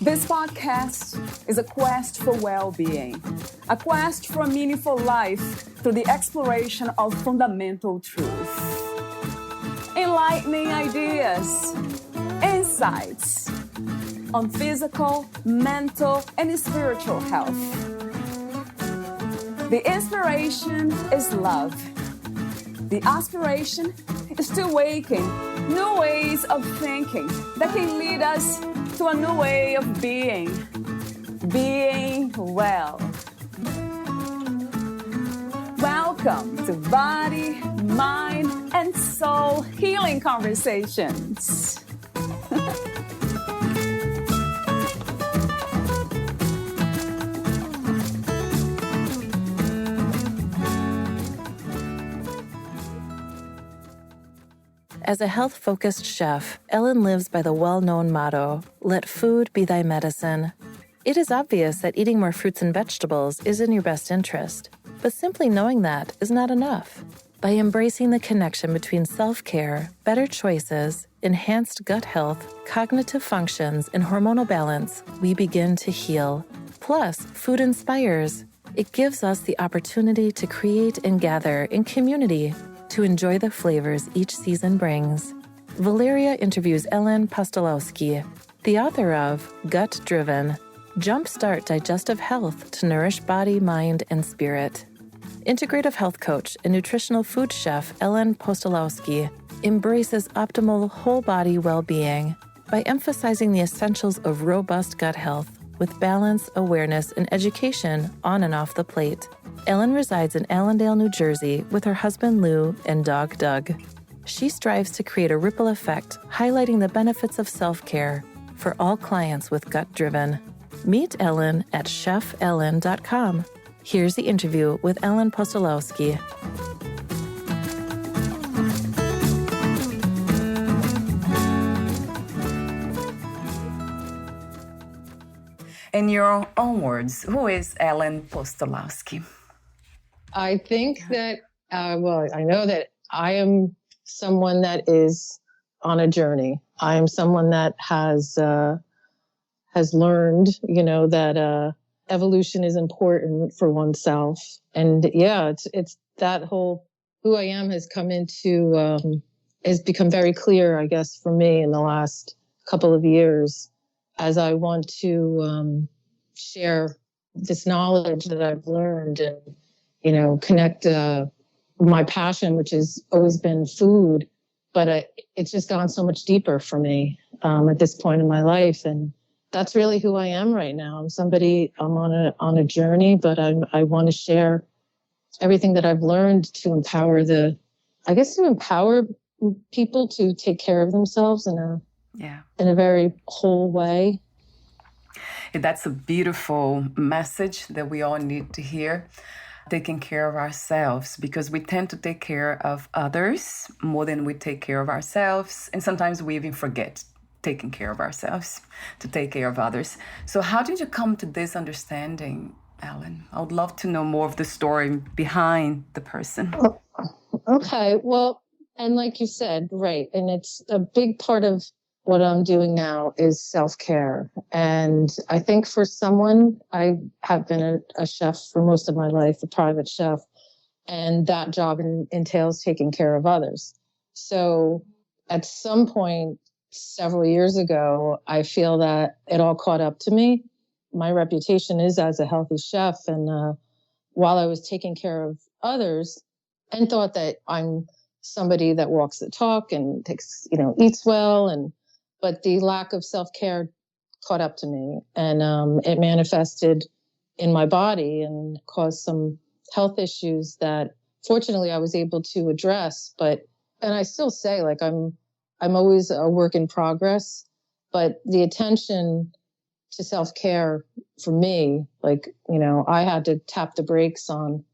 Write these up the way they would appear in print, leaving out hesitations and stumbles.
This podcast is a quest for well-being, a quest for a meaningful life through the exploration of fundamental truth. Enlightening ideas, insights on physical, mental, and spiritual health. The inspiration is love. The aspiration is to awaken new ways of thinking that can lead us to a new way of being well. Welcome to Body, Mind, and Soul Healing Conversations. As a health-focused chef, Ellen lives by the well-known motto, "Let food be thy medicine." It is obvious that eating more fruits and vegetables is in your best interest, but simply knowing that is not enough. By embracing the connection between self-care, better choices, enhanced gut health, cognitive functions, and hormonal balance, we begin to heal. Plus, food inspires. It gives us the opportunity to create and gather in community to enjoy the flavors each season brings. Valeria interviews Ellen Postolowski, the author of Gut Driven, Jumpstart Digestive Health to Nourish Body, Mind, and Spirit. Integrative health coach and nutritional food chef Ellen Postolowski embraces optimal whole body well-being by emphasizing the essentials of robust gut health with balance, awareness, and education on and off the plate. Ellen resides in Allendale, New Jersey, with her husband Lou and dog Doug. She strives to create a ripple effect, highlighting the benefits of self-care for all clients with Gut Driven. Meet Ellen at chefellen.com. Here's the interview with Ellen Postolowski. In your own words, who is Ellen Postolowski? I think that, I know that I am someone that is on a journey. I am someone that has learned, that evolution is important for oneself. And yeah, it's that whole who I am has come has become very clear, I guess, for me in the last couple of years, as I want to share this knowledge that I've learned and connect my passion, which has always been food, but it's just gone so much deeper for me at this point in my life. And that's really who I am right now. I'm on a journey, but I want to share everything that I've learned to empower people to take care of themselves in a very whole way. That's a beautiful message that we all need to hear. Taking care of ourselves, because we tend to take care of others more than we take care of ourselves. And sometimes we even forget taking care of ourselves to take care of others. So how did you come to this understanding, Ellen? I would love to know more of the story behind the person. Okay, well, and like you said, right. And it's a big part of what I'm doing now is self-care. And I think for someone, I have been a chef for most of my life, a private chef, and that job entails taking care of others. So at some point, several years ago, I feel that it all caught up to me. My reputation is as a healthy chef. And while I was taking care of others and thought that I'm somebody that walks the talk and takes, eats well, but the lack of self-care caught up to me, and it manifested in my body and caused some health issues that fortunately I was able to address. And I still say, I'm always a work in progress, but the attention to self-care for me, I had to tap the brakes on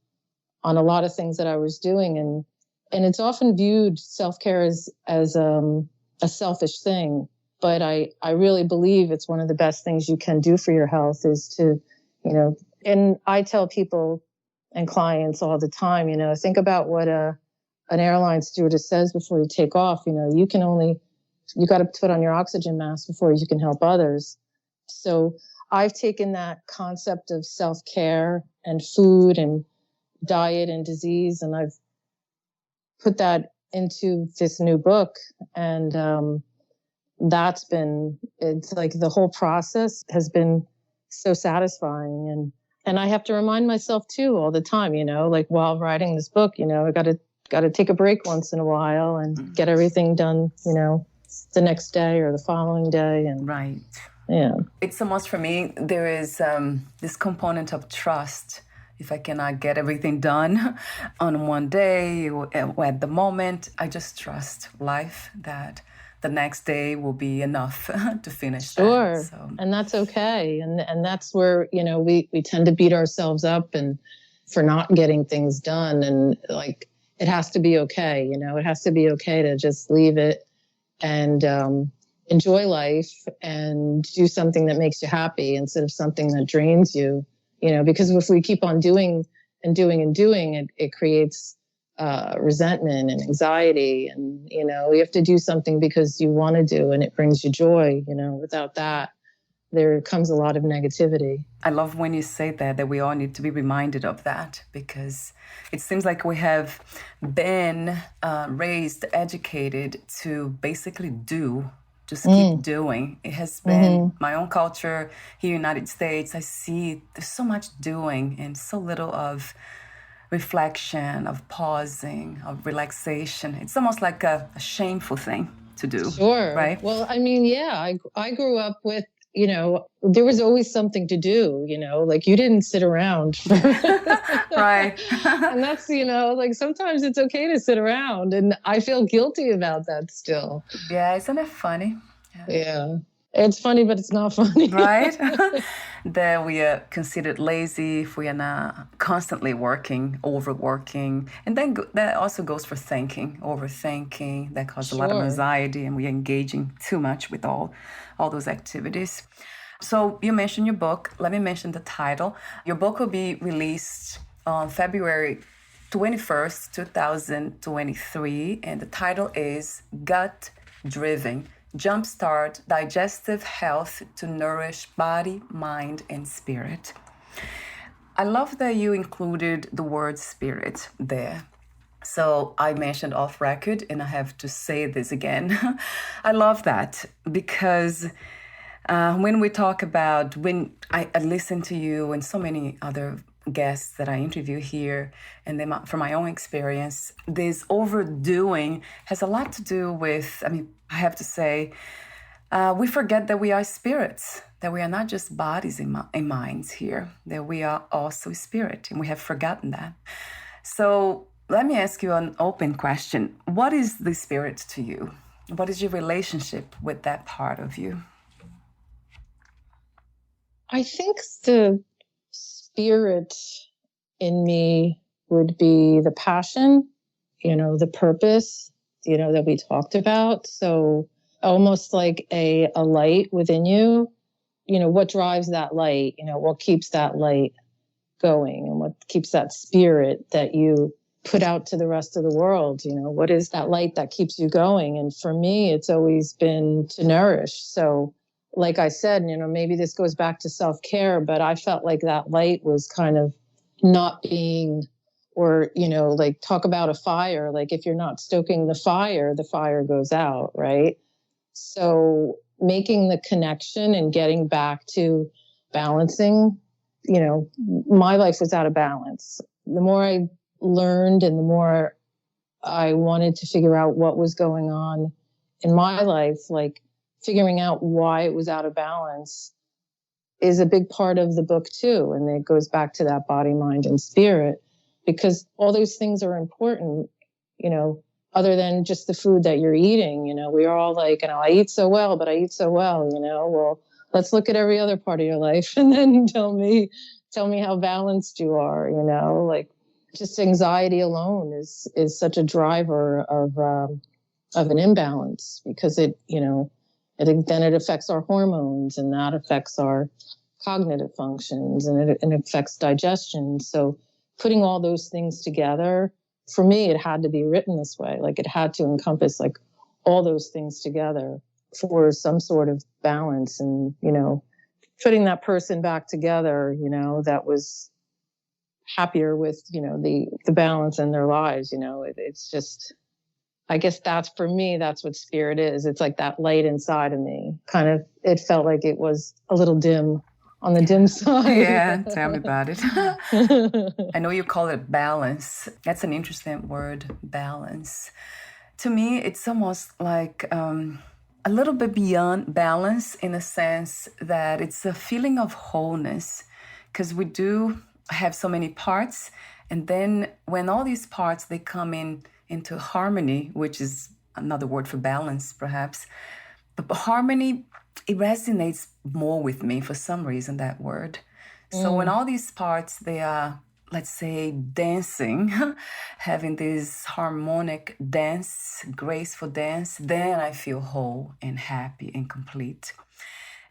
a lot of things that I was doing. And it's often viewed self-care as a selfish thing. But I really believe it's one of the best things you can do for your health is to, and I tell people and clients all the time, think about what an airline stewardess says before you take off. You got to put on your oxygen mask before you can help others. So I've taken that concept of self-care and food and diet and disease, and I've put that into this new book. And it's like the whole process has been so satisfying. And I have to remind myself too all the time, like while writing this book, I got to take a break once in a while and get everything done, the next day or the following day. And right. Yeah. It's almost, for me, there is this component of trust. If I cannot get everything done on one day or at the moment, I just trust life that the next day will be enough to finish Sure. that. So. And that's okay. And that's where, we tend to beat ourselves up and for not getting things done. And like, it has to be okay. It has to be okay to just leave it and enjoy life and do something that makes you happy instead of something that drains you, because if we keep on doing and doing and doing, it creates resentment and anxiety. And, you have to do something because you want to do and it brings you joy. Without that, there comes a lot of negativity. I love when you say that we all need to be reminded of that, because it seems like we have been raised, educated to basically just keep doing. It has been my own culture here in the United States. I see there's so much doing and so little of reflection, of pausing, of relaxation. It's almost like a shameful thing to do. Sure. Right? Well, I mean, yeah, I grew up with, there was always something to do, like you didn't sit around. Right. And that's, like sometimes it's okay to sit around, and I feel guilty about that still. Yeah, isn't it funny? Yeah. It's funny, but it's not funny. Right? That we are considered lazy if we are not constantly working, overworking. And then that also goes for overthinking. That causes a lot of anxiety, and we are engaging too much with all those activities. So you mentioned your book. Let me mention the title. Your book will be released on February 21st, 2023. And the title is Gut Driven: Jumpstart Digestive Health to Nourish Body, Mind, and Spirit. I love that you included the word spirit there. So I mentioned off record, and I have to say this again. I love that because when we talk about, when I listen to you and so many other guests that I interview here, and then from my own experience, this overdoing has a lot to do with, I have to say, we forget that we are spirits, that we are not just bodies and minds here, that we are also spirit, and we have forgotten that. So let me ask you an open question. What is the spirit to you? What is your relationship with that part of you? I think the spirit in me would be the passion, the purpose, that we talked about. So almost like a light within you, what drives that light, what keeps that light going, and what keeps that spirit that you put out to the rest of the world. What is that light that keeps you going? And for me, it's always been to nourish. So like I said, maybe this goes back to self-care, but I felt like that light was kind of not being, or, like talk about a fire, like if you're not stoking the fire goes out, right? So making the connection and getting back to balancing, my life was out of balance. The more I learned and the more I wanted to figure out what was going on in my life, like figuring out why it was out of balance is a big part of the book too. And it goes back to that body, mind, and spirit, because all those things are important, other than just the food that you're eating. We are all like, I eat so well, but I eat so well, well, let's look at every other part of your life and then tell me how balanced you are, like just anxiety alone is such a driver of an imbalance, because it affects our hormones, and that affects our cognitive functions, and it affects digestion. So putting all those things together, for me, it had to be written this way. Like it had to encompass like all those things together for some sort of balance and, putting that person back together, that was happier with, the balance in their lives. It's just, I guess that's, for me, that's what spirit is. It's like that light inside of me. Kind of, it felt like it was a little dim on the dim side. Yeah, tell me about it. I know you call it balance. That's an interesting word, balance. To me, it's almost like a little bit beyond balance, in a sense that it's a feeling of wholeness, because we do have so many parts. And then when all these parts, they come into harmony, which is another word for balance, perhaps. But harmony, it resonates more with me for some reason, that word. So when all these parts, they are, let's say, dancing, having this harmonic dance, graceful dance, then I feel whole and happy and complete.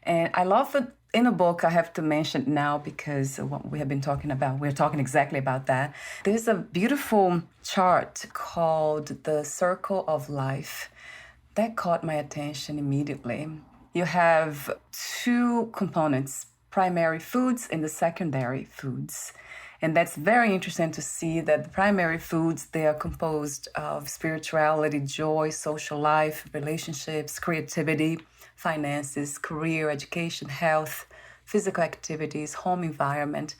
And I love it. In a book, I have to mention now, because what we have been talking about, we're talking exactly about that. There's a beautiful chart called the Circle of Life that caught my attention immediately. You have two components, primary foods and the secondary foods. And that's very interesting to see that the primary foods, they are composed of spirituality, joy, social life, relationships, creativity, finances, career, education, health, physical activities, home environment.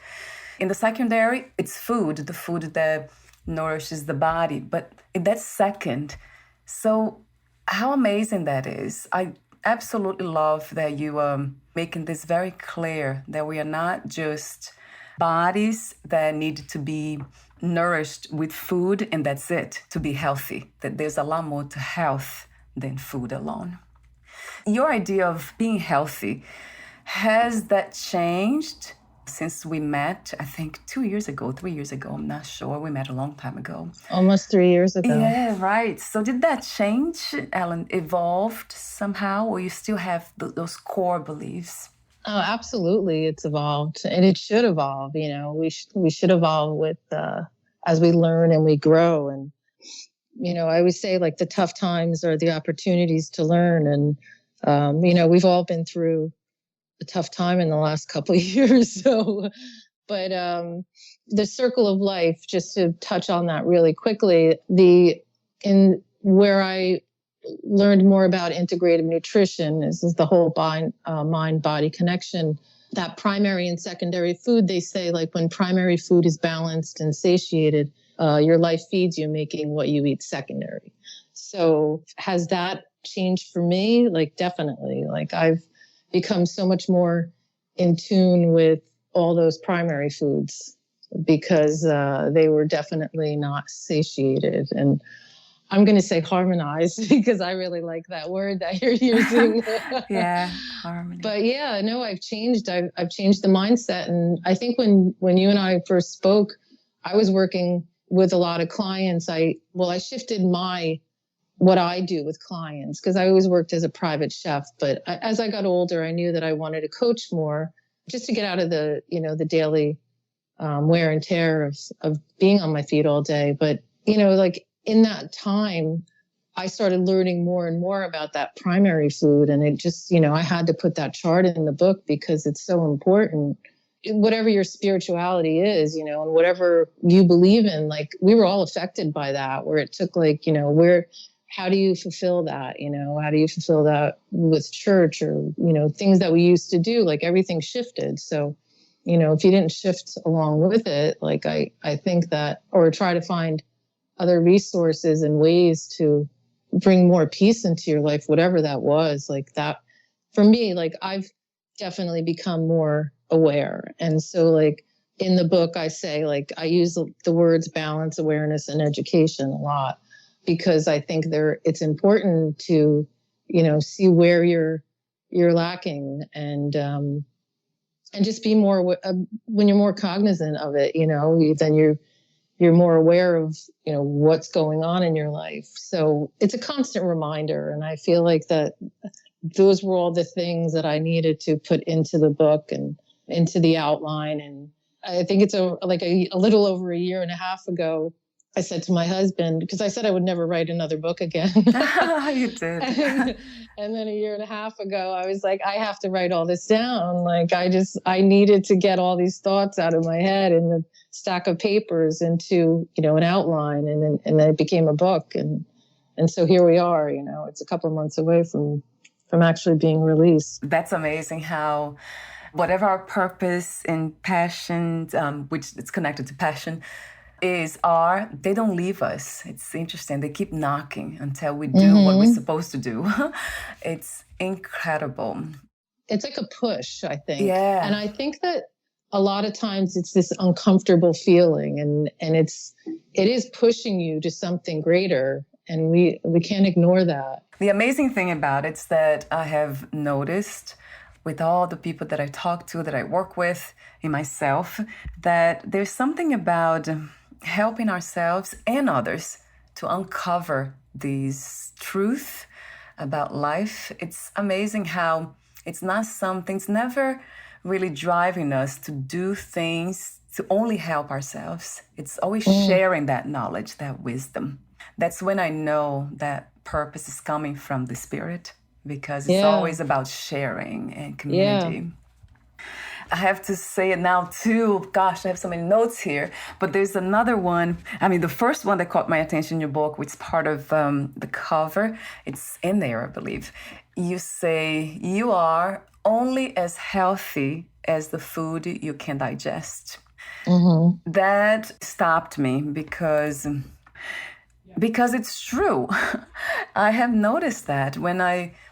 In the secondary, it's food, the food that nourishes the body, but that's second. So how amazing that is. I absolutely love that you are making this very clear, that we are not just bodies that need to be nourished with food and that's it, to be healthy, that there's a lot more to health than food alone. Your idea of being healthy, has that changed since we met? I think 3 years ago, I'm not sure. We met a long time ago. Almost 3 years ago. Yeah, right. So did that change, Ellen? Evolved somehow, or you still have those core beliefs? Oh, absolutely. It's evolved, and it should evolve. We should evolve with as we learn and we grow. And I always say, like, the tough times are the opportunities to learn. And we've all been through a tough time in the last couple of years. So, but the circle of life, just to touch on that really quickly, where I learned more about integrative nutrition, this is the whole mind-body connection. That primary and secondary food, they say, like, when primary food is balanced and satiated, your life feeds you, making what you eat secondary. So has that changed for me? Like, definitely. Like, I've become so much more in tune with all those primary foods because they were definitely not satiated. And I'm going to say harmonized because I really like that word that you're using. Yeah, harmony. But yeah, no, I've changed. I've changed the mindset. And I think when you and I first spoke, I was working with a lot of clients. I shifted what I do with clients, because I always worked as a private chef. But as I got older, I knew that I wanted to coach more, just to get out of the daily wear and tear of being on my feet all day. But, like, in that time, I started learning more and more about that primary food. And it just, I had to put that chart in the book because it's so important. Whatever your spirituality is, and whatever you believe in, like, we were all affected by that, where it took, like, how do you fulfill that? How do you fulfill that with church or, things that we used to do? Like, everything shifted. So, if you didn't shift along with it, like, I think that, or try to find other resources and ways to bring more peace into your life, whatever that was, like, that, for me, like, I've definitely become more aware. And so, like, in the book, I say, like, I use the words balance, awareness, and education a lot, because I think it's important to, see where you're lacking and just be more, when you're more cognizant of it, then you're more aware of, what's going on in your life. So it's a constant reminder. And I feel like that those were all the things that I needed to put into the book and into the outline. And I think it's a little over a year and a half ago, I said to my husband, because I said I would never write another book again. You did. And then a year and a half ago, I was like, I have to write all this down. Like, I needed to get all these thoughts out of my head in the stack of papers into, an outline. And then it became a book. And so here we are, it's a couple of months away from actually being released. That's amazing how whatever our purpose and passion, which it's connected to passion, they don't leave us. It's interesting. They keep knocking until we do what we're supposed to do. It's incredible. It's like a push, I think. Yeah. And I think that a lot of times it's this uncomfortable feeling and it is pushing you to something greater. And we can't ignore that. The amazing thing about it is that I have noticed with all the people that I talk to, that I work with, in myself, that there's something about helping ourselves and others to uncover this truth about life. It's amazing how it's never really driving us to do things to only help ourselves. It's always sharing that knowledge, that wisdom. That's when I know that purpose is coming from the Spirit, because it's always about sharing and community. Yeah. I have to say it now too. Gosh, I have so many notes here. But there's another one. I mean, the first one that caught my attention in your book, which is part of the cover, it's in there, I believe. You say, you are only as healthy as the food you can digest. Mm-hmm. That stopped me because it's true. I have noticed that when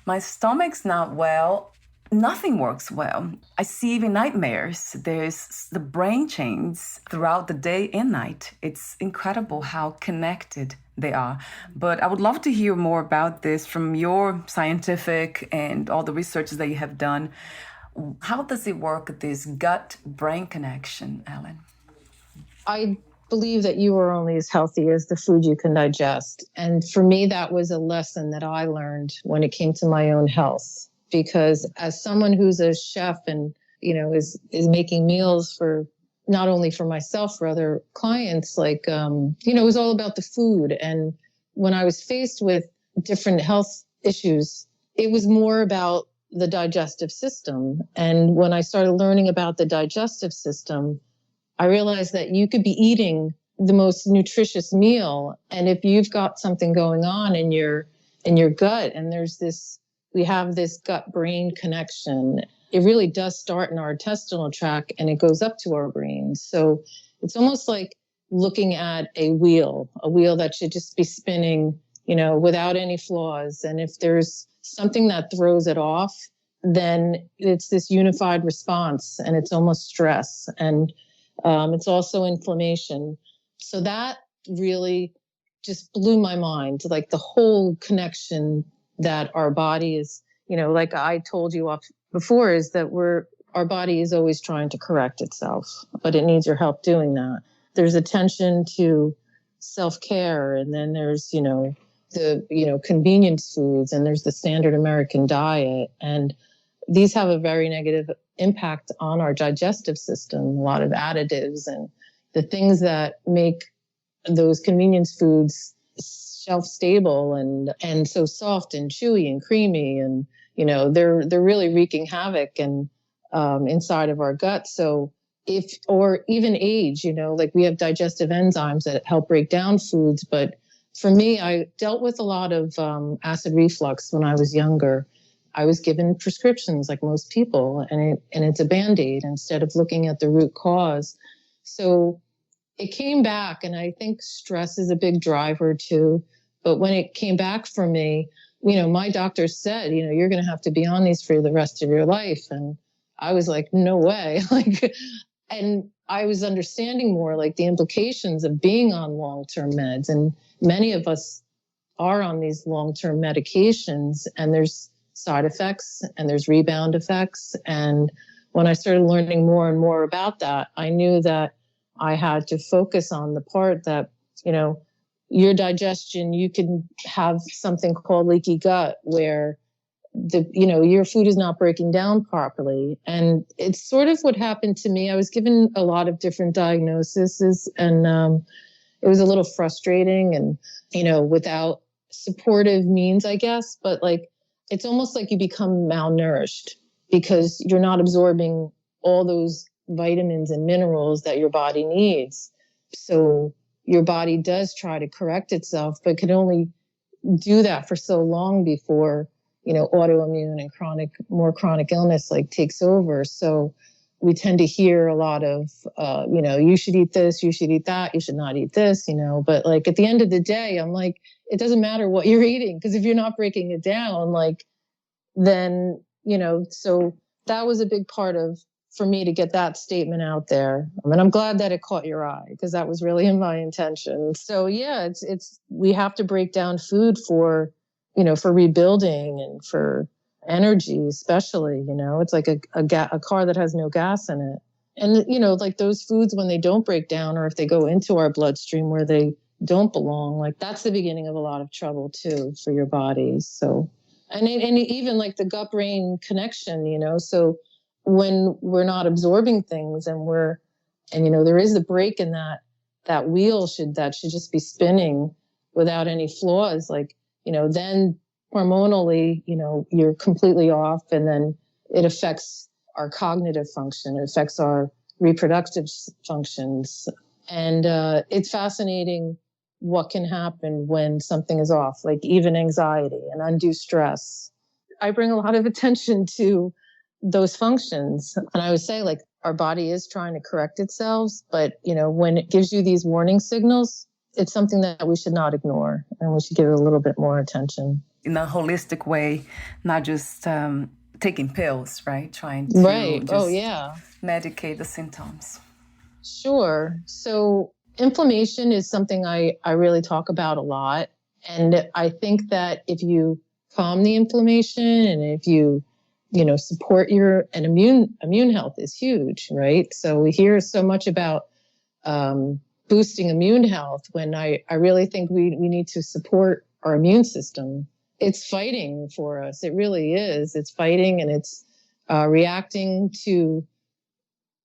my stomach's not well, nothing works well. I see even nightmares. There's the brain changes throughout the day and night. It's incredible how connected they are. But I would love to hear more about this from your scientific and all the researches that you have done. How does it work, this gut-brain connection, Ellen? I believe that you are only as healthy as the food you can digest. And for me, that was a lesson that I learned when it came to my own health. Because as someone who's a chef and, is making meals for not only for myself, for other clients, it was all about the food. And when I was faced with different health issues, it was more about the digestive system. And when I started learning about the digestive system, I realized that you could be eating the most nutritious meal. And if you've got something going on in your gut, and we have this gut-brain connection, it really does start in our intestinal tract and it goes up to our brain. So it's almost like looking at a wheel that should just be spinning, without any flaws. And if there's something that throws it off, then it's this unified response, and it's almost stress. And it's also inflammation. So that really just blew my mind, like the whole connection that our body is, like I told you before, is that our body is always trying to correct itself, but it needs your help doing that. There's attention to self-care, and then there's, the convenience foods, and there's the standard American diet. And these have a very negative impact on our digestive system, a lot of additives and the things that make those convenience foods shelf stable and so soft and chewy and creamy, and they're really wreaking havoc and inside of our gut. So or even age, we have digestive enzymes that help break down foods. But for me, I dealt with a lot of acid reflux when I was younger. I was given prescriptions like most people, and it's a Band-Aid instead of looking at the root cause. So it came back, and I think stress is a big driver too. But when it came back for me, my doctor said, you're going to have to be on these for the rest of your life. And I was like, no way. And I was understanding more like the implications of being on long-term meds. And many of us are on these long-term medications, and there's side effects and there's rebound effects. And when I started learning more and more about that, I knew that I had to focus on the part that, your digestion, you can have something called leaky gut where your food is not breaking down properly. And it's sort of what happened to me. I was given a lot of different diagnoses, and it was a little frustrating and, without supportive means, I guess. But like, it's almost like you become malnourished because you're not absorbing all those vitamins and minerals that your body needs. So your body does try to correct itself, but can only do that for so long before, autoimmune and more chronic illness like takes over. So we tend to hear a lot of, you should eat this, you should eat that, you should not eat this, but like at the end of the day, I'm like, it doesn't matter what you're eating, because if you're not breaking it down, like, then, so that was a big part for me to get that statement out there. I mean, I'm glad that it caught your eye, because that was really in my intention. So yeah, we have to break down food for rebuilding and for energy, especially, it's like a car that has no gas in it. And, like those foods, when they don't break down, or if they go into our bloodstream where they don't belong, like that's the beginning of a lot of trouble too for your body. So, and even like the gut brain connection, so when we're not absorbing things and there is a break in that wheel should just be spinning without any flaws, like, then hormonally, you're completely off, and then it affects our cognitive function. It affects our reproductive functions. And it's fascinating what can happen when something is off, like even anxiety and undue stress. I bring a lot of attention to those functions. And I would say, like, our body is trying to correct itself, but, when it gives you these warning signals, it's something that we should not ignore, and we should give it a little bit more attention. In a holistic way, not just taking pills, right? Trying to medicate the symptoms. Sure. So inflammation is something I really talk about a lot. And I think that if you calm the inflammation and if you, support your immune health is huge, right? So we hear so much about boosting immune health, when I really think we need to support our immune system. It's fighting for us. It really is. It's fighting, and it's reacting to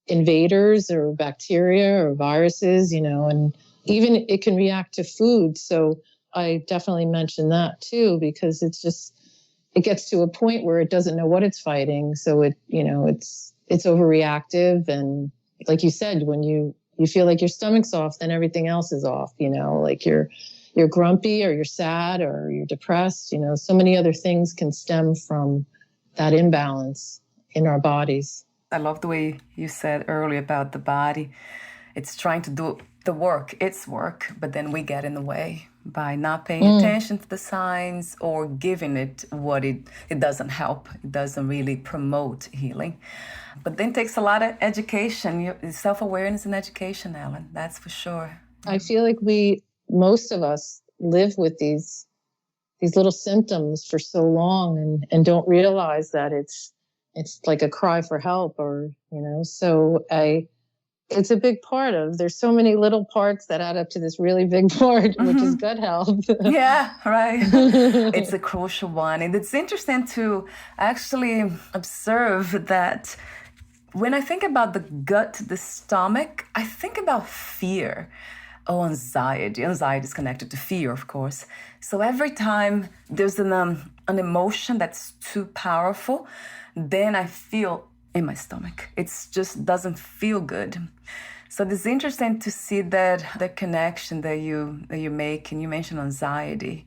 invaders or bacteria or viruses, and even it can react to food. So I definitely mention that too, because it gets to a point where it doesn't know what it's fighting. So it's overreactive. And like you said, when you feel like your stomach's off, then everything else is off, like you're grumpy, or you're sad, or you're depressed, so many other things can stem from that imbalance in our bodies. I love the way you said earlier about the body. It's trying to do the work, its work, but then we get in the way by not paying attention to the signs or giving it what it doesn't help. It doesn't really promote healing. But then it takes a lot of education, self-awareness and education, Ellen, that's for sure. I feel like most of us live with these little symptoms for so long and don't realize that it's like a cry for help, or, so it's a big part there's so many little parts that add up to this really big part, which is gut health. Yeah, right. It's a crucial one. And it's interesting to actually observe that when I think about the gut, the stomach, I think about fear. Oh, anxiety. Anxiety is connected to fear, of course. So every time there's an emotion that's too powerful, then I feel in my stomach. It just doesn't feel good. So it's interesting to see that the connection that you make, and you mentioned anxiety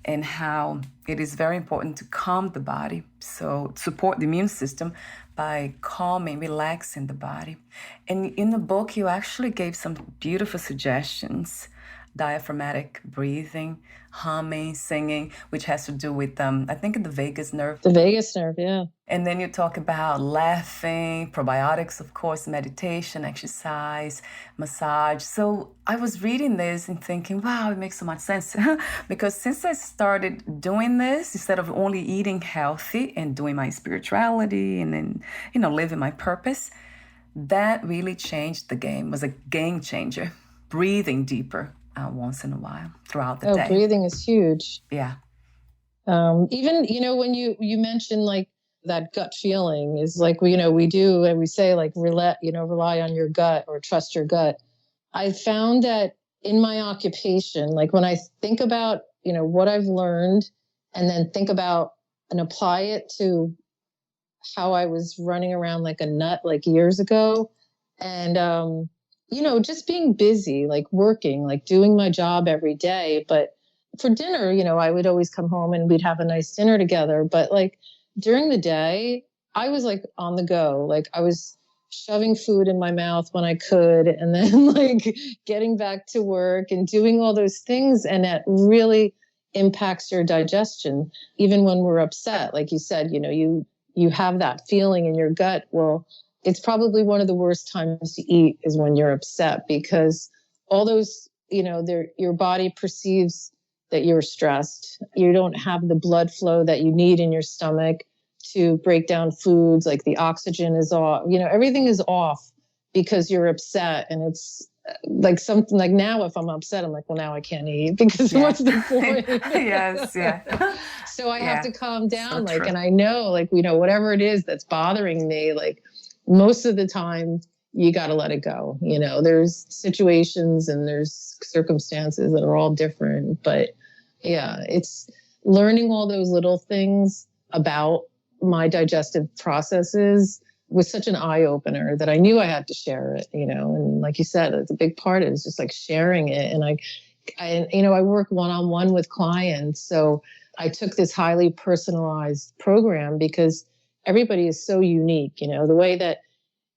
and how it is very important to calm the body. So support the immune system by calming, relaxing the body. And in the book, you actually gave some beautiful suggestions: diaphragmatic breathing, humming, singing, which has to do with, I think, the vagus nerve. The vagus nerve, yeah. And then you talk about laughing, probiotics, of course, meditation, exercise, massage. So I was reading this and thinking, wow, it makes so much sense. Because since I started doing this, instead of only eating healthy and doing my spirituality and then, living my purpose, that really changed the game. It was a game changer. Breathing deeper once in a while throughout the day. Breathing is huge. Yeah. Even, when you mentioned like that gut feeling is like, we do, and we say like, rely on your gut or trust your gut. I found that in my occupation, like when I think about, what I've learned and then think about and apply it to how I was running around like a nut like years ago. And, just being busy, like working, like doing my job every day. But for dinner, I would always come home and we'd have a nice dinner together. But like during the day, I was like on the go. Like I was shoving food in my mouth when I could, and then like getting back to work and doing all those things. And that really impacts your digestion, even when we're upset. Like you said, you have that feeling in your gut. Well, it's probably one of the worst times to eat is when you're upset, because all those, your body perceives that you're stressed. You don't have the blood flow that you need in your stomach to break down foods. Like the oxygen is off, everything is off because you're upset. And it's like something like now, if I'm upset, I'm like, well, now I can't eat because what's the point? Yes, yeah. So I have to calm down, So true. and I know, whatever it is that's bothering me, like most of the time you got to let it go. There's situations and there's circumstances that are all different, but yeah, it's learning all those little things about my digestive processes was such an eye opener that I knew I had to share it, and like you said, it's a big part of it is just like sharing it. And I work one-on-one with clients. So I took this highly personalized program because everybody is so unique, the way that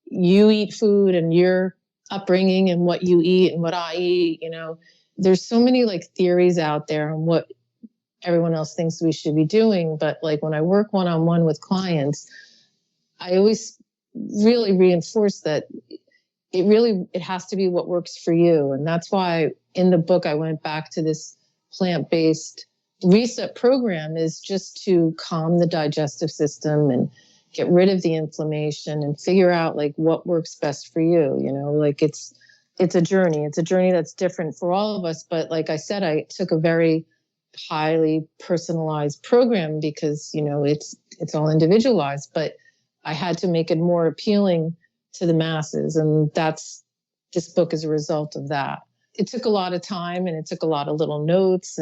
you eat food and your upbringing and what you eat and what I eat, there's so many like theories out there on what everyone else thinks we should be doing. But like when I work one-on-one with clients, I always really reinforce that it has to be what works for you. And that's why in the book, I went back to this plant-based reset program, is just to calm the digestive system and get rid of the inflammation and figure out like what works best for you. Like it's a journey. It's a journey that's different for all of us. But like I said, I took a very highly personalized program because, it's all individualized, but I had to make it more appealing to the masses. And this book is a result of that. It took a lot of time and it took a lot of little notes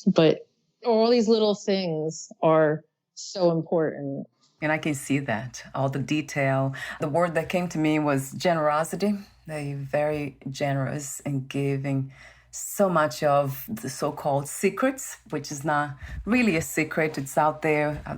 but all these little things are so important. And I can see that, all the detail. The word that came to me was generosity. They're very generous in giving so much of the so-called secrets, which is not really a secret. It's out there. A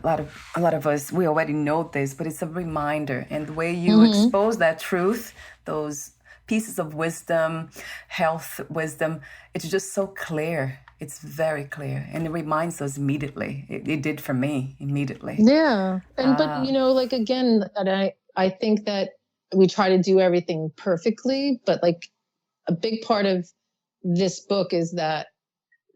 lot of us, we already know this, but it's a reminder. And the way you expose that truth, those pieces of wisdom, health wisdom, it's just so clear. It's very clear. And it reminds us immediately. It did for me immediately. Yeah. But, again, and I think that we try to do everything perfectly, but like a big part of this book is that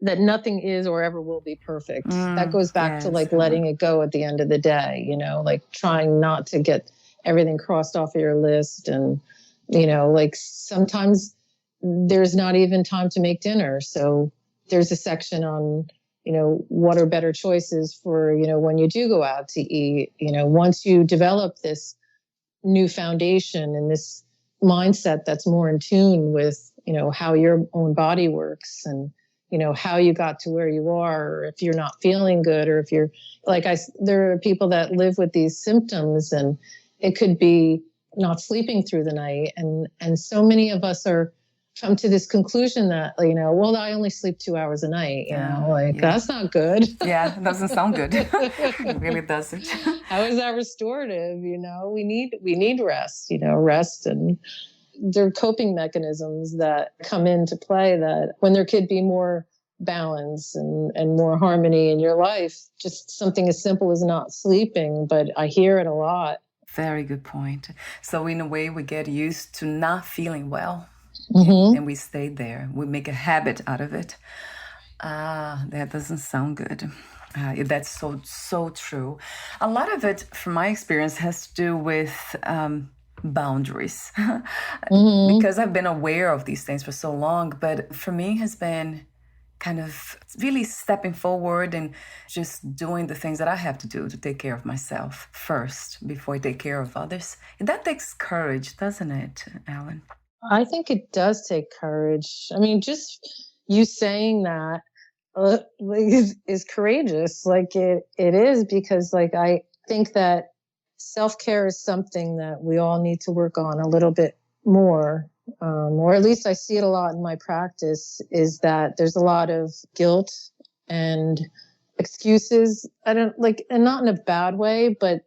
nothing is or ever will be perfect. That goes back to like letting it go at the end of the day, like trying not to get everything crossed off of your list. And, like sometimes there's not even time to make dinner. So there's a section on, what are better choices for, when you do go out to eat, once you develop this new foundation and this mindset that's more in tune with, how your own body works and, how you got to where you are, or if you're not feeling good, or if you're there are people that live with these symptoms and it could be not sleeping through the night. And so many of us come to this conclusion that, well, I only sleep 2 hours a night, that's not good. Yeah, it doesn't sound good. It really doesn't. How is that restorative? We need rest, rest, and there are coping mechanisms that come into play that when there could be more balance and more harmony in your life, just something as simple as not sleeping, but I hear it a lot. Very good point. So in a way, we get used to not feeling well. And we stay there. We make a habit out of it. That doesn't sound good. That's so true. A lot of it, from my experience, has to do with boundaries. Because I've been aware of these things for so long. But for me, has been kind of really stepping forward and just doing the things that I have to do to take care of myself first before I take care of others. And that takes courage, doesn't it, Ellen? I think it does take courage. I mean, just you saying that is courageous. Like it is, because like I think that self-care is something that we all need to work on a little bit more. Or at least I see it a lot in my practice, is that there's a lot of guilt and excuses. I don't like, and not in a bad way, but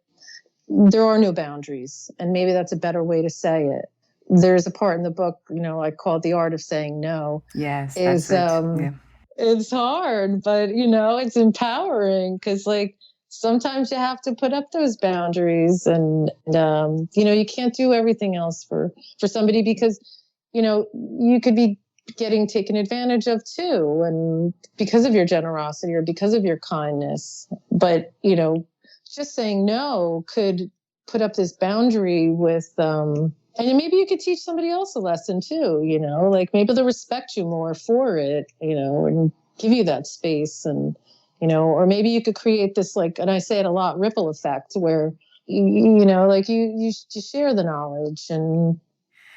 there are no boundaries. And maybe that's a better way to say it. There's a part in the book, I call it The Art of Saying No. Yes, that's it. Yeah. It's hard, but it's empowering, because like sometimes you have to put up those boundaries, and you can't do everything else for somebody, because you could be getting taken advantage of too, and because of your generosity or because of your kindness. But just saying no could put up this boundary with and maybe you could teach somebody else a lesson too, like maybe they'll respect you more for it, and give you that space. And, or maybe you could create this, like, and I say it a lot, ripple effect, where, like you share the knowledge. And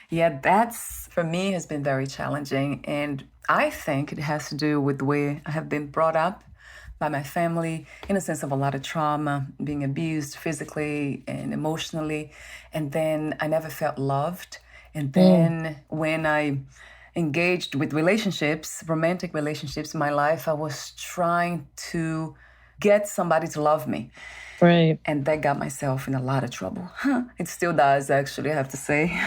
yeah, that's for me has been very challenging. And I think it has to do with the way I have been brought up by my family, in a sense of a lot of trauma, being abused physically and emotionally. And then I never felt loved. And then when I engaged with relationships, romantic relationships in my life, I was trying to get somebody to love me. Right. And that got myself in a lot of trouble. It still does, actually, I have to say.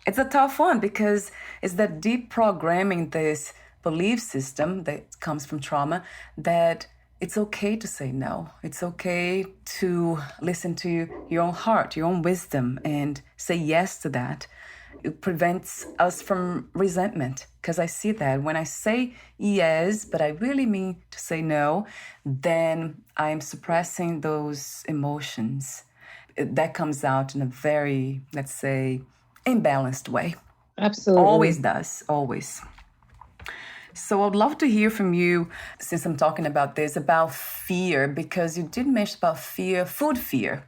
It's a tough one, because it's that deep programming, this belief system that comes from trauma, that it's okay to say no. It's okay to listen to your own heart, your own wisdom, and say yes to that. It prevents us from resentment, because I see that when I say yes, but I really mean to say no, then I'm suppressing those emotions. That comes out in a very, let's say, imbalanced way. Absolutely. Always does, always. So I'd love to hear from you, since I'm talking about this, about fear, because you did mention about fear, food fear.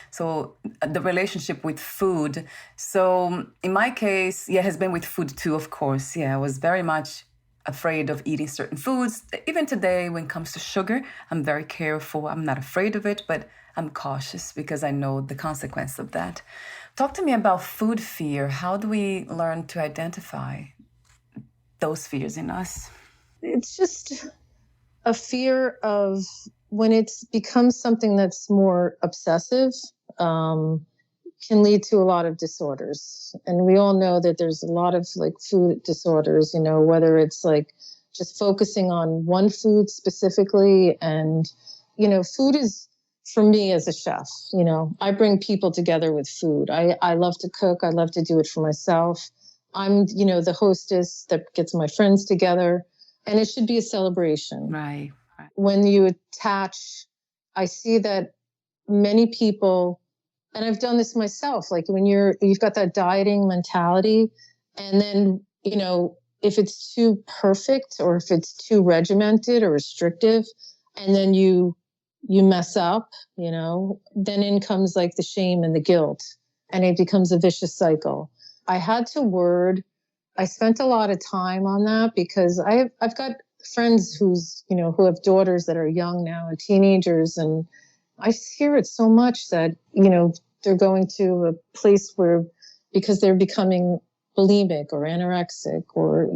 So the relationship with food. So in my case, it has been with food too, of course. Yeah, I was very much afraid of eating certain foods. Even today, when it comes to sugar, I'm very careful. I'm not afraid of it, but I'm cautious because I know the consequence of that. Talk to me about food fear. How do we learn to identify those fears in us? It's just a fear of when it's becomes something that's more obsessive, can lead to a lot of disorders. And we all know that there's a lot of like food disorders, whether it's like just focusing on one food specifically. And, food is, for me as a chef, I bring people together with food. I love to cook. I love to do it for myself. I'm, the hostess that gets my friends together, and it should be a celebration. Right. When you attach, I see that many people, and I've done this myself, like when you've got that dieting mentality, and then, if it's too perfect or if it's too regimented or restrictive, and then you mess up, then in comes like the shame and the guilt, and it becomes a vicious cycle. I had to I spent a lot of time on that, because I've got friends who have daughters that are young now, teenagers, and I hear it so much that, they're going to a place where, because they're becoming bulimic or anorexic or,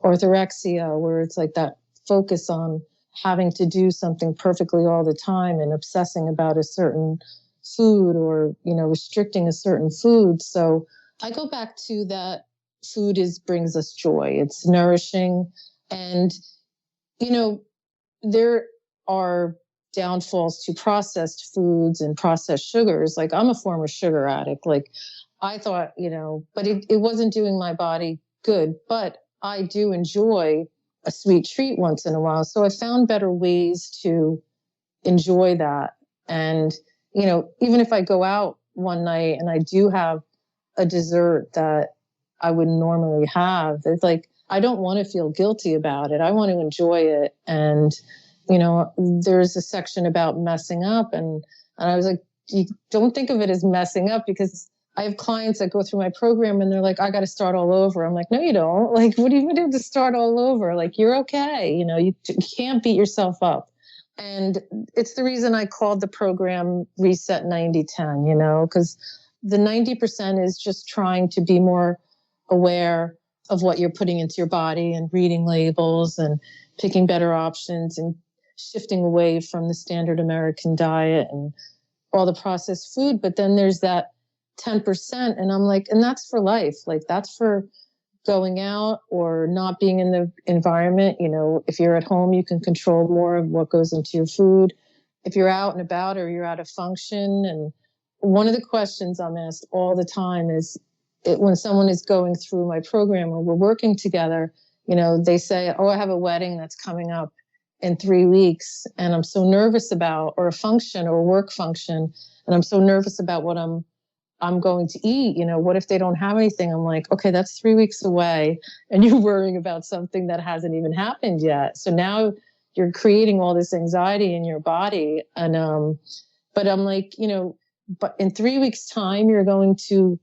orthorexia, where it's like that focus on having to do something perfectly all the time and obsessing about a certain food or, restricting a certain food. So I go back to that food brings us joy. It's nourishing. And, there are downfalls to processed foods and processed sugars. Like, I'm a former sugar addict. Like, I thought, but it wasn't doing my body good. But I do enjoy a sweet treat once in a while. So I found better ways to enjoy that. And, even if I go out one night and I do have a dessert that I wouldn't normally have, it's like, I don't want to feel guilty about it. I want to enjoy it. And, there's a section about messing up. And I was like, you don't think of it as messing up, because I have clients that go through my program and they're like, I got to start all over. I'm like, no, you don't. Like, what do you do to start all over? Like, you're okay. You can't beat yourself up. And it's the reason I called the program Reset 90-10, because the 90% is just trying to be more aware of what you're putting into your body and reading labels and picking better options and shifting away from the standard American diet and all the processed food. But then there's that 10%. And I'm like, and that's for life. Like, that's for going out or not being in the environment. If you're at home, you can control more of what goes into your food. If you're out and about or you're at a function. And one of the questions I'm asked all the time is when someone is going through my program or we're working together, they say, oh, I have a wedding that's coming up in 3 weeks and I'm so nervous about, or a function or a work function, and I'm so nervous about what I'm going to eat. What if they don't have anything? I'm like, okay, that's 3 weeks away and you're worrying about something that hasn't even happened yet. So now you're creating all this anxiety in your body. And, but I'm like, but in 3 weeks time, you're going to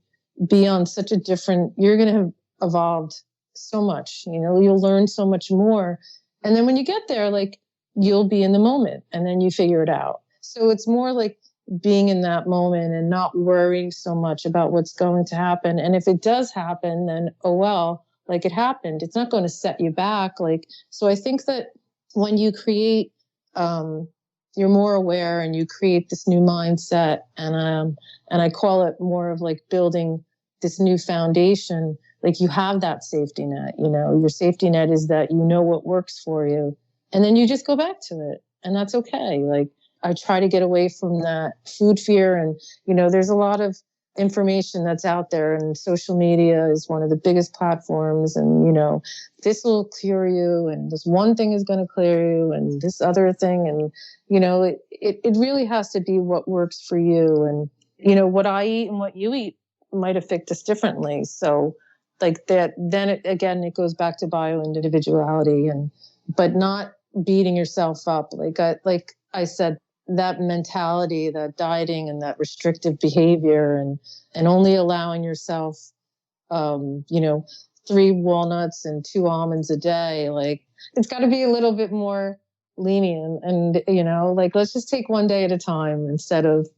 be on such a different, you're going to have evolved so much, you'll learn so much more. And then when you get there, like, you'll be in the moment and then you figure it out. So it's more like being in that moment and not worrying so much about what's going to happen. And if it does happen, then, oh, well, like, it happened. It's not going to set you back. Like, so I think that when you create, you're more aware and you create this new mindset, and I call it more of like building this new foundation. Like, you have that safety net, your safety net is that what works for you, and then you just go back to it, and that's okay. Like, I try to get away from that food fear. And, there's a lot of information that's out there, and social media is one of the biggest platforms. And, this will clear you, and this one thing is going to clear you, and this other thing. And, it really has to be what works for you. And, what I eat and what you eat might affect us differently. So like that, then it goes back to bio-individuality, but not beating yourself up. Like I said, that mentality, that dieting and that restrictive behavior and only allowing yourself, 3 walnuts and 2 almonds a day, like, it's got to be a little bit more lenient. And, let's just take one day at a time instead of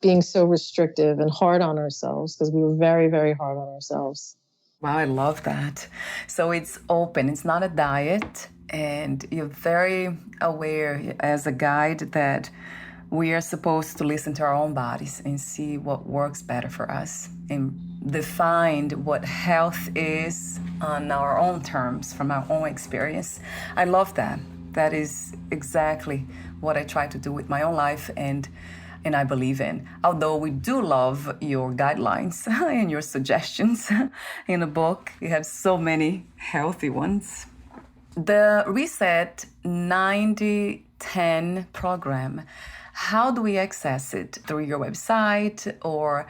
being so restrictive and hard on ourselves, because we were very, very hard on ourselves. Wow, I love that. So it's open, it's not a diet, and you're very aware as a guide that we are supposed to listen to our own bodies and see what works better for us and define what health is on our own terms, from our own experience. I love that. That is exactly what I try to do with my own life and I believe in. Although we do love your guidelines and your suggestions in the book. You have so many healthy ones. The Reset 90-10 program, how do we access it? Through your website, or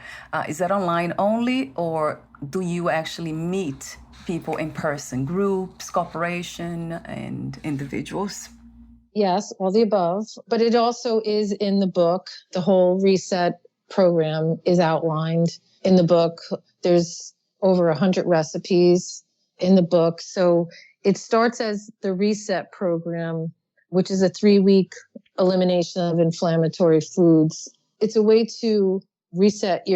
is that online only, or do you actually meet people in person, groups, corporation, and individuals? Yes, all the above. But it also is in the book. The whole Reset program is outlined in the book. There's over 100 recipes in the book. So it starts as the Reset program, which is a 3-week elimination of inflammatory foods. It's a way to reset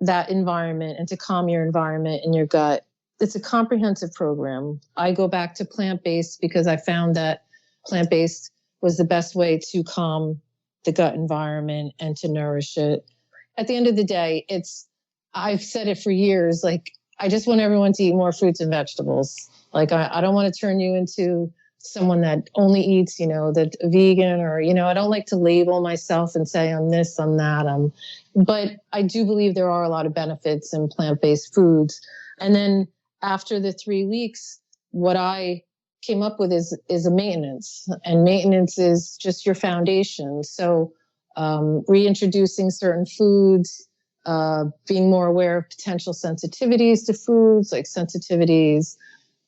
that environment and to calm your environment in your gut. It's a comprehensive program. I go back to plant-based because I found that plant-based was the best way to calm the gut environment and to nourish it. At the end of the day, I've said it for years, like, I just want everyone to eat more fruits and vegetables. Like, I don't want to turn you into someone that only eats, that vegan, or, I don't like to label myself and say I'm this, I'm that. But I do believe there are a lot of benefits in plant-based foods. And then after the 3 weeks, what I came up with is a maintenance, and maintenance is just your foundation. So reintroducing certain foods, being more aware of potential sensitivities to foods, like sensitivities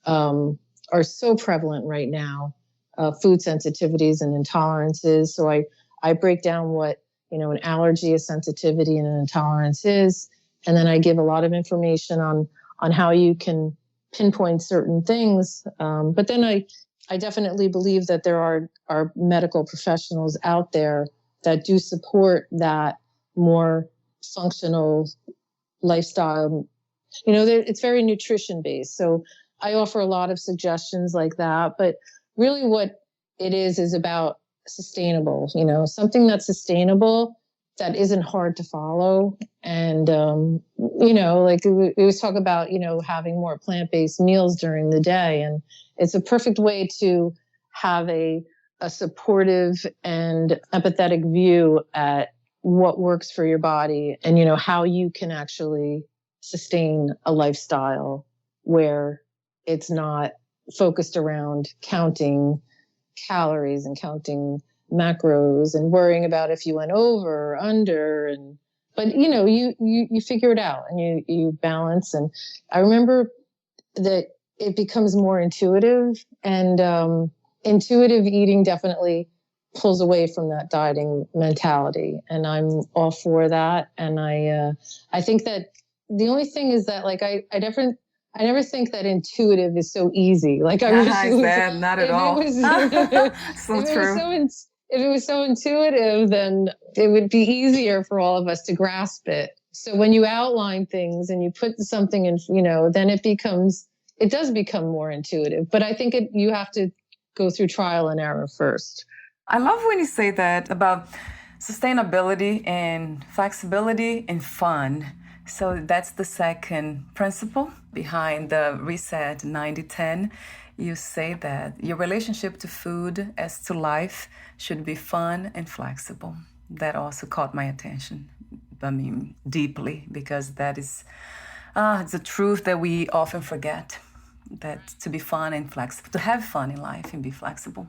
are so prevalent right now, food sensitivities and intolerances. So I break down what, an allergy, a sensitivity, and an intolerance is. And then I give a lot of information on how you can pinpoint certain things. But then I definitely believe that there are medical professionals out there that do support that more functional lifestyle. It's very nutrition based. So I offer a lot of suggestions like that. But really what it is about sustainable, something that's sustainable, that isn't hard to follow. And, like we always talk about, having more plant-based meals during the day. And it's a perfect way to have a supportive and empathetic view at what works for your body and, how you can actually sustain a lifestyle where it's not focused around counting calories and counting macros and worrying about if you went over or under. But you figure it out and you balance. And I remember that it becomes more intuitive, and intuitive eating definitely pulls away from that dieting mentality. And I'm all for that. And I think that the only thing is that, like, I never think that intuitive is so easy. Like, I wish it was, not at all. So true. If it was so intuitive, then it would be easier for all of us to grasp it. So when you outline things and you put something in, then it does become more intuitive. But I think you have to go through trial and error first. I love when you say that about sustainability and flexibility and fun. So that's the second principle behind the Reset 90-10. You say that your relationship to food as to life should be fun and flexible. That also caught my attention, deeply, because that is it's a truth that we often forget, that to be fun and flexible, to have fun in life and be flexible.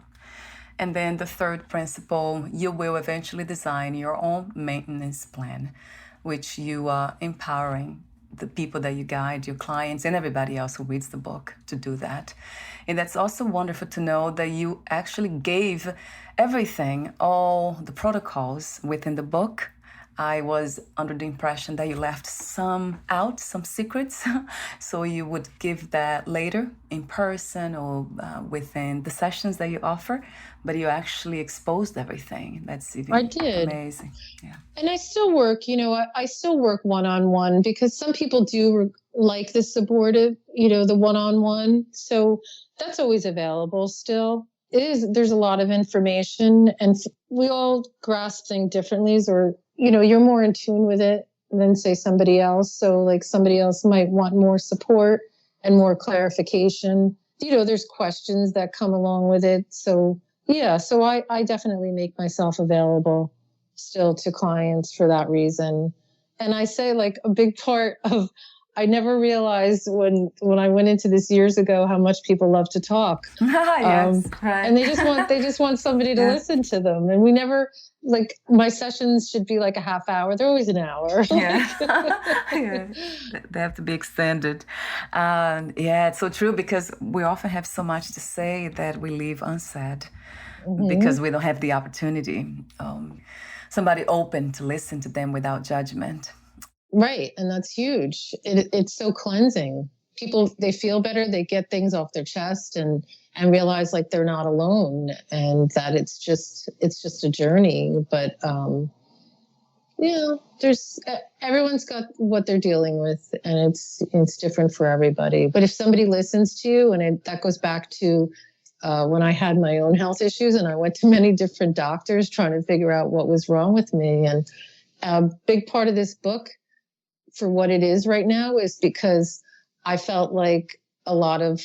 And then the third principle, you will eventually design your own maintenance plan, which you are empowering the people that you guide, your clients, and everybody else who reads the book to do that. And that's also wonderful to know that you actually gave everything, all the protocols within the book. I was under the impression that you left some out, some secrets, so you would give that later in person or within the sessions that you offer, but you actually exposed everything. That's even amazing. Yeah. And I still work, I still work one-on-one, because some people do like the supportive, the one-on-one. So that's always available still. There's a lot of information, and we all grasp things differently, or you're more in tune with it than, say, somebody else. So, like, somebody else might want more support and more clarification. There's questions that come along with it. So, yeah, so I definitely make myself available still to clients for that reason. And I say, like, a big part of, I never realized when I went into this years ago how much people love to talk. Yes, right. And they just want somebody to listen to them. And we never, like, my sessions should be like a half hour. They're always an hour. Yeah. Yeah. They have to be extended. It's so true, because we often have so much to say that we leave unsaid, because we don't have the opportunity. Somebody open to listen to them without judgment. Right. And that's huge. It's so cleansing. People, they feel better. They get things off their chest and realize, like, they're not alone, and that it's just a journey. But, everyone's got what they're dealing with, and it's different for everybody. But if somebody listens to you, and that goes back to when I had my own health issues, and I went to many different doctors trying to figure out what was wrong with me. And a big part of this book, for what it is right now, is because I felt like a lot of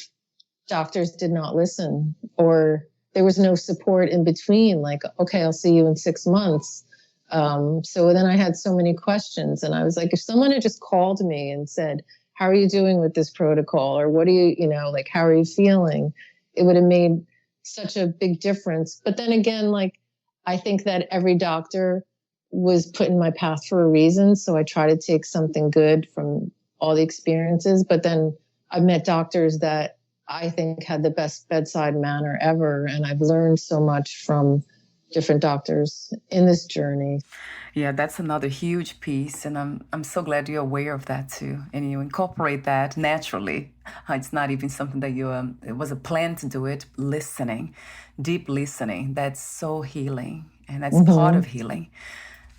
doctors did not listen, or there was no support in between. Like, okay, I'll see you in 6 months. So then I had so many questions, and I was like, if someone had just called me and said, how are you doing with this protocol? Or what do you, like, how are you feeling? It would have made such a big difference. But then again, like, I think that every doctor was put in my path for a reason. So I try to take something good from all the experiences. But then I've met doctors that I think had the best bedside manner ever. And I've learned so much from different doctors in this journey. Yeah, that's another huge piece, and I'm so glad you're aware of that too, and you incorporate that naturally. It's not even something that it was a plan to do it. Listening, deep listening, that's so healing, and that's part of healing.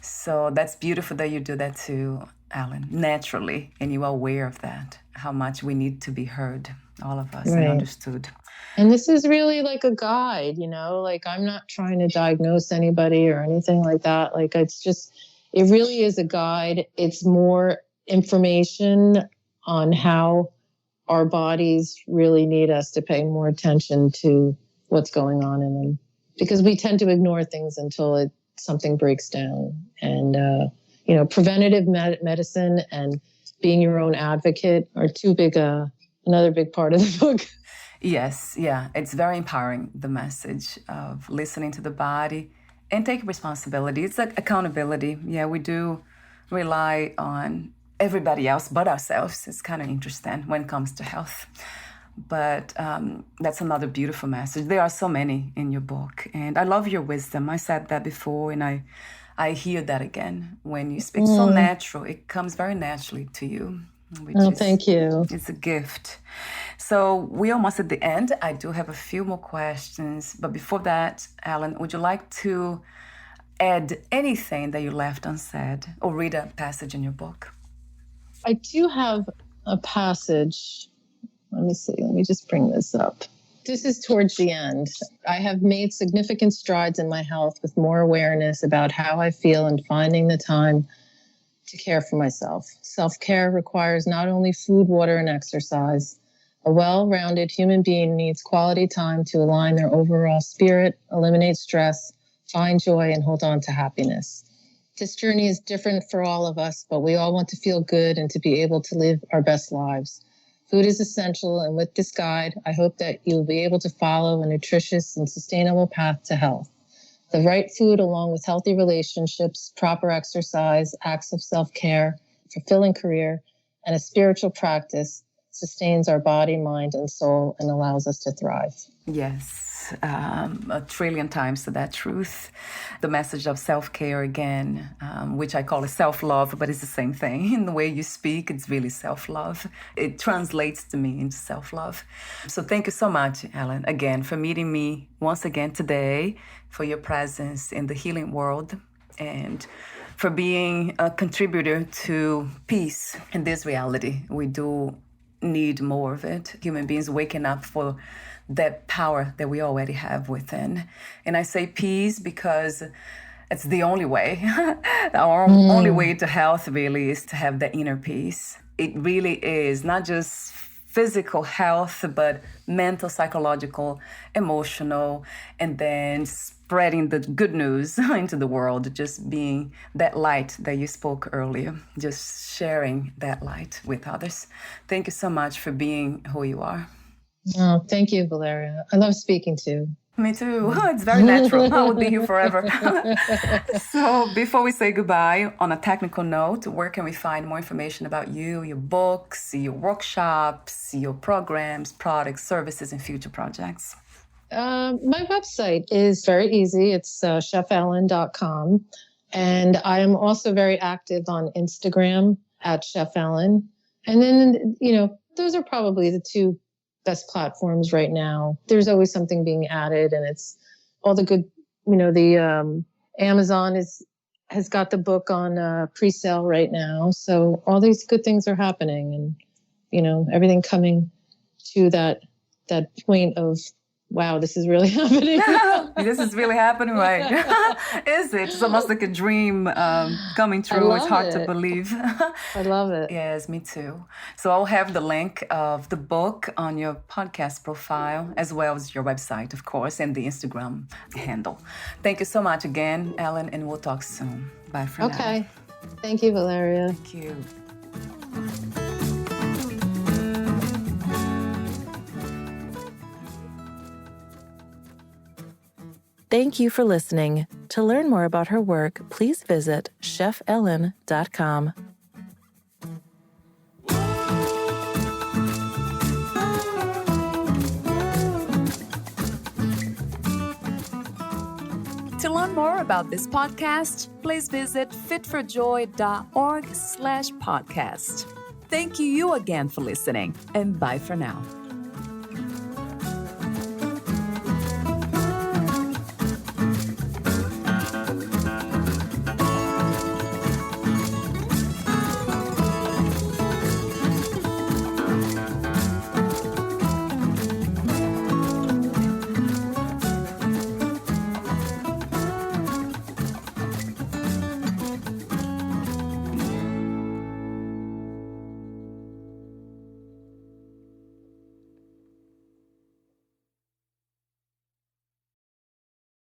So that's beautiful that you do that too, Ellen, naturally, and you are aware of that, how much we need to be heard, all of us, and understood. And this is really like a guide, like I'm not trying to diagnose anybody or anything like that. Like it really is a guide. It's more information on how our bodies really need us to pay more attention to what's going on in them, because we tend to ignore things until something breaks down. And, preventative medicine and being your own advocate are another big part of the book. Yes, yeah. It's very empowering, the message of listening to the body and take responsibility. It's like accountability. Yeah, we do rely on everybody else but ourselves. It's kind of interesting when it comes to health. But that's another beautiful message. There are so many in your book. And I love your wisdom. I said that before, and I hear that again when you speak. So natural. It comes very naturally to you. Thank you. It's a gift. So we're almost at the end. I do have a few more questions. But before that, Ellen, would you like to add anything that you left unsaid or read a passage in your book? I do have a passage. Let me see. Let me just bring this up. This is towards the end. I have made significant strides in my health with more awareness about how I feel and finding the time to care for myself. Self-care requires not only food, water, and exercise. A well-rounded human being needs quality time to align their overall spirit, eliminate stress, find joy, and hold on to happiness. This journey is different for all of us, but we all want to feel good and to be able to live our best lives. Food is essential, and with this guide, I hope that you'll be able to follow a nutritious and sustainable path to health. The right food, along with healthy relationships, proper exercise, acts of self-care, fulfilling career, and a spiritual practice sustains our body, mind, and soul and allows us to thrive. Yes, a trillion times to that truth. The message of self-care again, which I call a self-love, but it's the same thing. In the way you speak, it's really self-love. It translates to me into self-love. So thank you so much, Ellen, again, for meeting me once again today, for your presence in the healing world, and for being a contributor to peace in this reality. We do need more of it. Human beings waking up for that power that we already have within. And I say peace because it's the only way. Our only way to health really is to have that inner peace. It really is not just physical health, but mental, psychological, emotional, and then spreading the good news into the world, just being that light that you spoke earlier, just sharing that light with others. Thank you so much for being who you are. Oh, thank you, Valeria. I love speaking to you. Me too. It's very natural. I would be here forever. So before we say goodbye, on a technical note, where can we find more information about you, your books, your workshops, your programs, products, services, and future projects? My website is very easy. It's chefellen.com. And I am also very active on Instagram at Chef Ellen. And then, those are probably the two best platforms right now. There's always something being added, and it's all the good, the Amazon has got the book on pre-sale right now. So all these good things are happening, and, everything coming to that point of, wow, this is really happening. This is really happening, right? Is it? It's almost like a dream coming true. It's hard to believe. I love it. Yes, me too. So I'll have the link of the book on your podcast profile, as well as your website, of course, and the Instagram handle. Thank you so much again, Ellen, and we'll talk soon. Bye for now. Okay. Thank you, Valeria. Thank you. Thank you for listening. To learn more about her work, please visit chefellen.com. To learn more about this podcast, please visit fitforjoy.org/podcast. Thank you again for listening, and bye for now.